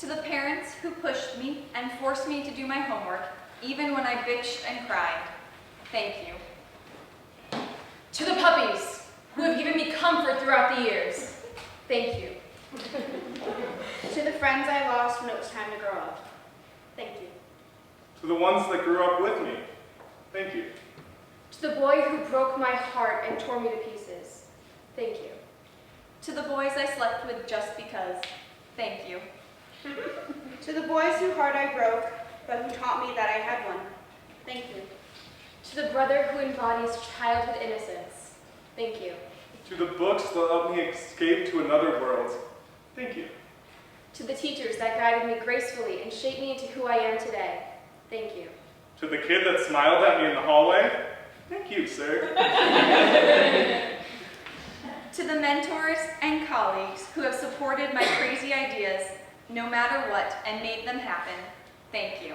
To the parents who pushed me and forced me to do my homework, even when I bitched and cried, thank you. To the puppies who have given me comfort throughout the years, thank you. To the friends I lost when it was time to grow up, thank you. To the ones that grew up with me, thank you. To the boy who broke my heart and tore me to pieces, thank you. To the boys I slept with just because, thank you. To the boys whose heart I broke, but who taught me that I had one, thank you. To the brother who embodies childhood innocence, thank you. To the books that let me escape to another world, thank you. To the teachers that guided me gracefully and shaped me into who I am today, thank you. To the kid that smiled at me in the hallway, thank you, sir. To the mentors and colleagues who have supported my crazy ideas, no matter what, and made them happen, thank you.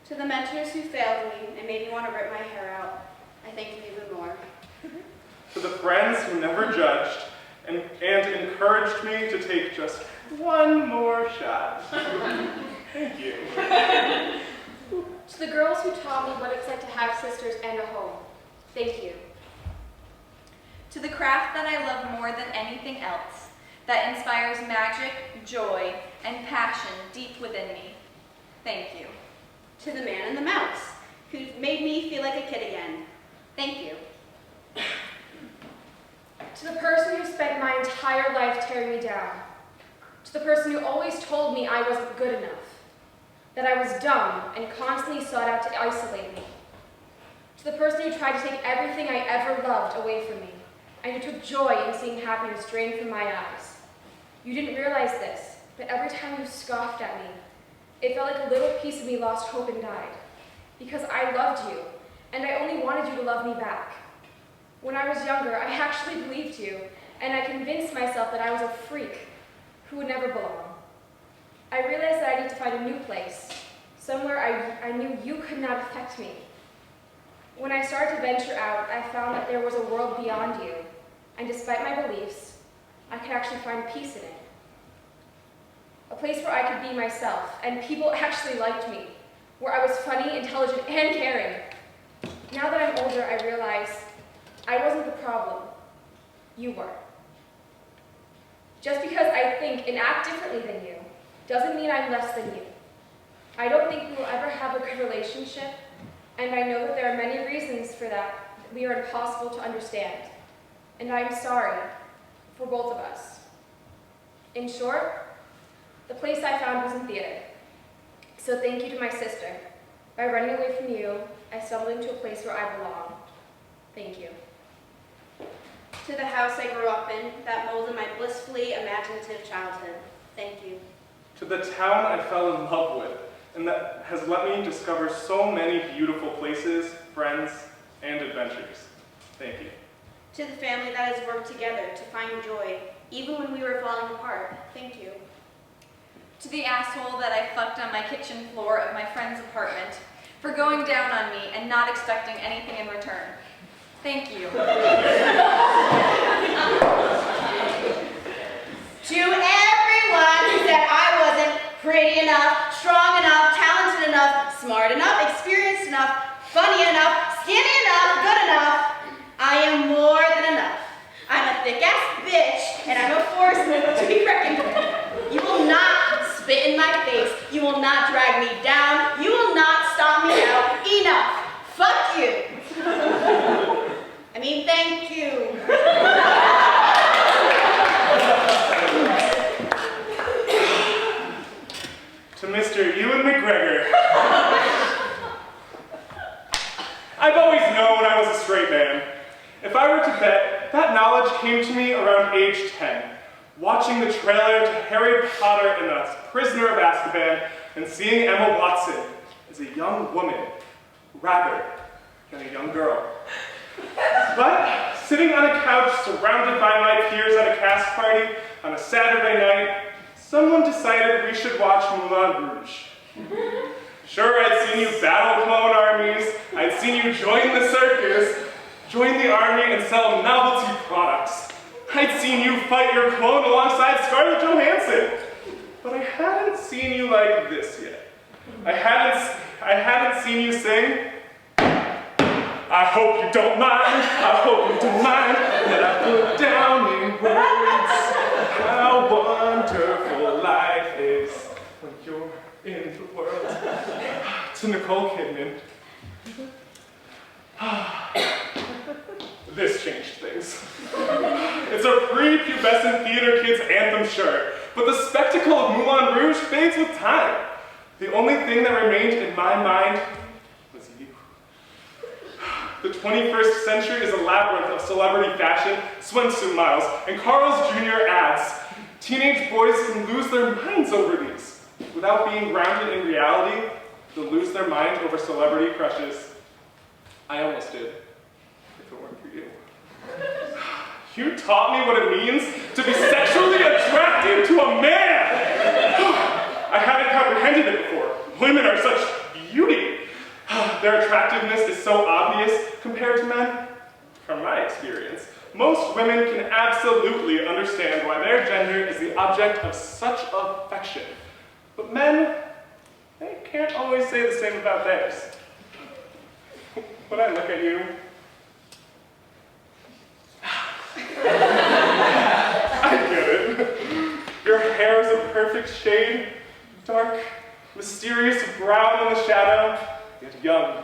To the mentors who failed me and made me want to rip my hair out, I thank you even more. To the friends who never judged and encouraged me to take just one more shot, thank you. To the girls who taught me what it's like to have sisters and a home, thank you. To the craft that I love more than anything else, that inspires magic, joy, and passion deep within me, thank you. To the man and the mouse, who made me feel like a kid again, thank you. To the person who spent my entire life tearing me down. To the person who always told me I wasn't good enough, that I was dumb and constantly sought out to isolate me. To the person who tried to take everything I ever loved away from me, and who took joy in seeing happiness drain from my eyes. You didn't realize this, but every time you scoffed at me, it felt like a little piece of me lost hope and died. Because I loved you, and I only wanted you to love me back. When I was younger, I actually believed you, and I convinced myself that I was a freak who would never belong. I realized that I need to find a new place, somewhere I knew you could not affect me. When I started to venture out, I found that there was a world beyond you, and despite my beliefs, I could actually find peace in it. A place where I could be myself, and people actually liked me, where I was funny, intelligent, and caring. Now that I'm older, I realize I wasn't the problem. You were. Just because I think and act differently than you doesn't mean I'm less than you. I don't think we will ever have a good relationship, and I know that there are many reasons for that we are impossible to understand. And I'm sorry for both of us. In short, the place I found was in theater. So thank you to my sister. By running away from you, I stumbled into a place where I belong. Thank you. To the house I grew up in, that molded my blissfully imaginative childhood, thank you. To the town I fell in love with, and that has let me discover so many beautiful places, friends, and adventures, thank you. To the family that has worked together to find joy, even when we were falling apart, thank you. To the asshole that I fucked on my kitchen floor of my friend's apartment for going down on me and not expecting anything in return, thank you. To everyone who said I wasn't pretty enough, strong enough, talented enough, smart enough, experienced enough, funny enough, skinny enough, good enough, I am more than enough. I'm a thick-ass bitch, and I'm a force to be reckoned with. You will not spit in my face. You will not drag me down. You will not stomp me out. Enough. Fuck you. I mean, thank you. To Mr. Ewan McGregor. I've always known I was a straight man. If I were to bet, that knowledge came to me around age 10, watching the trailer to Harry Potter and the Prisoner of Azkaban and seeing Emma Watson as a young woman rather than a young girl. But sitting on a couch surrounded by my peers at a cast party on a Saturday night, someone decided we should watch Moulin Rouge. Sure, I'd seen you battle clone armies, I'd seen you join the circus, join the army and sell novelty products. I'd seen you fight your clone alongside Scarlett Johansson, but I hadn't seen seen you like this yet. I haven't seen you sing. I hope you don't mind, I hope you don't mind that I put down in words how wonderful life is when you're in the world. To Nicole Kidman. This changed things. It's a pre-pubescent theater kid's anthem, sure, but the spectacle of Moulin Rouge fades with time. The only thing that remained in my mind was you. The 21st century is a labyrinth of celebrity fashion, swimsuit miles, and Carl's Jr. ads. Teenage boys can lose their minds over these. Without being grounded in reality, they'll lose their mind over celebrity crushes. I almost did, if it weren't for you. You taught me what it means to be sexually attracted to a man! I haven't comprehended it before. Women are such beauty. Their attractiveness is so obvious compared to men. From my experience, most women can absolutely understand why their gender is the object of such affection. But men, they can't always say the same about theirs. When I look at you, I get it. Your hair is a perfect shade, dark, mysterious brown in the shadow, yet young,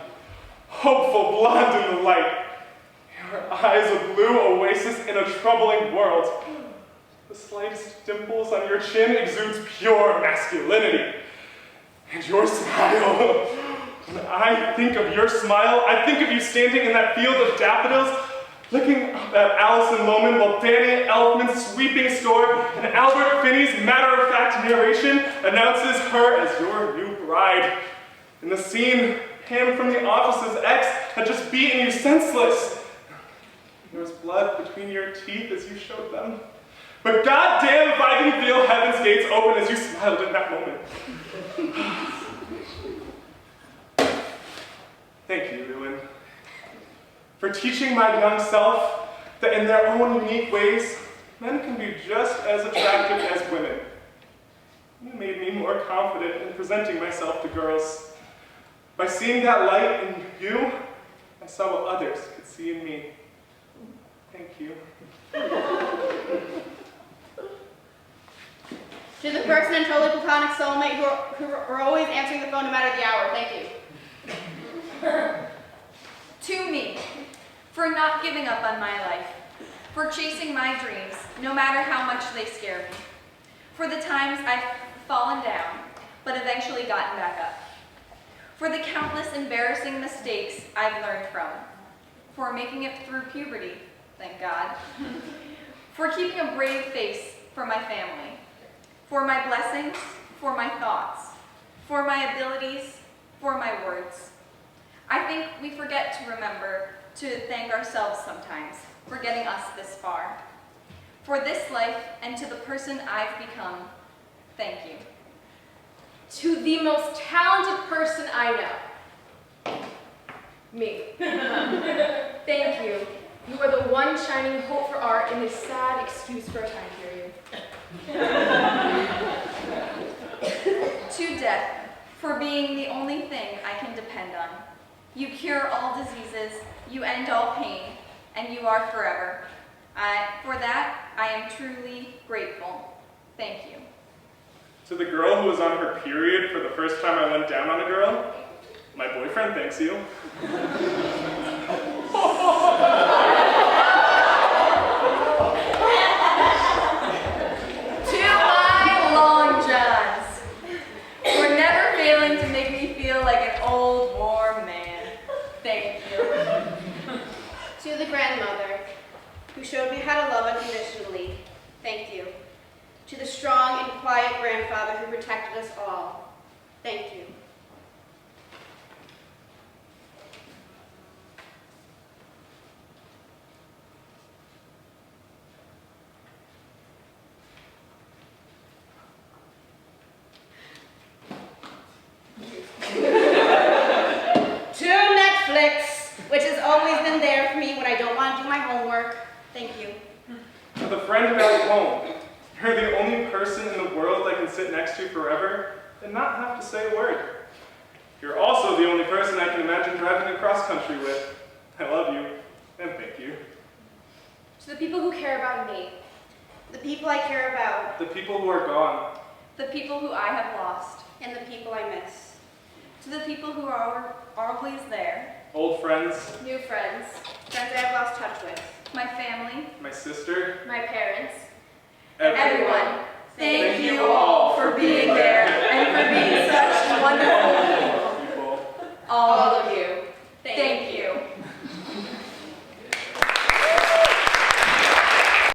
hopeful blonde in the light. Your eyes a blue oasis in a troubling world. The slightest dimples on your chin exudes pure masculinity. And your smile, when I think of your smile, I think of you standing in that field of daffodils, looking up at Alison Lohman while Danny Elfman's sweeping score and Albert Finney's matter-of-fact narration announces her as your new bride. In the scene, Pam from The Office's ex had just beaten you senseless. There was blood between your teeth as you showed them. But goddamn if I didn't feel heaven's gates open as you smiled in that moment. Thank you, Ruin, for teaching my young self that in their own unique ways, men can be just as attractive as women. You made me more confident in presenting myself to girls. By seeing that light in you, I saw what others could see in me. Thank you. To the person and totally platonic soulmate who are always answering the phone no matter the hour, thank you. To me, for not giving up on my life, for chasing my dreams, no matter how much they scare me, for the times I've fallen down, but eventually gotten back up, for the countless embarrassing mistakes I've learned from, for making it through puberty, thank God, for keeping a brave face for my family, for my blessings, for my thoughts, for my abilities, for my words. I think we forget to remember to thank ourselves sometimes for getting us this far. For this life and to the person I've become, thank you. To the most talented person I know. Me. Thank you. You are the one shining hope for art in this sad excuse for a time period. To death, for being the only thing I can depend on. You cure all diseases, you end all pain, and you are forever. For that, I am truly grateful. Thank you. To the girl who was on her period for the first time I went down on a girl, my boyfriend thanks you. To my long johns, for never failing to make me feel like an old, warm man. Thank you. To the grandmother who showed me how to love unconditionally, thank you. To the strong and quiet grandfather who protected us all, thank you. To Netflix, which has always been there for me when I don't want to do my homework, thank you. To the friend back home, you're the only person in the world I can sit next to forever. and not have to say a word. You're also the only person I can imagine driving across country with. I love you, and thank you. To the people who care about me, The people I care about, The people who are gone, The people who I have lost. and the people I miss. To the people who are always there. old friends, new friends, Friends I have lost touch with. My family. my sister, my parents,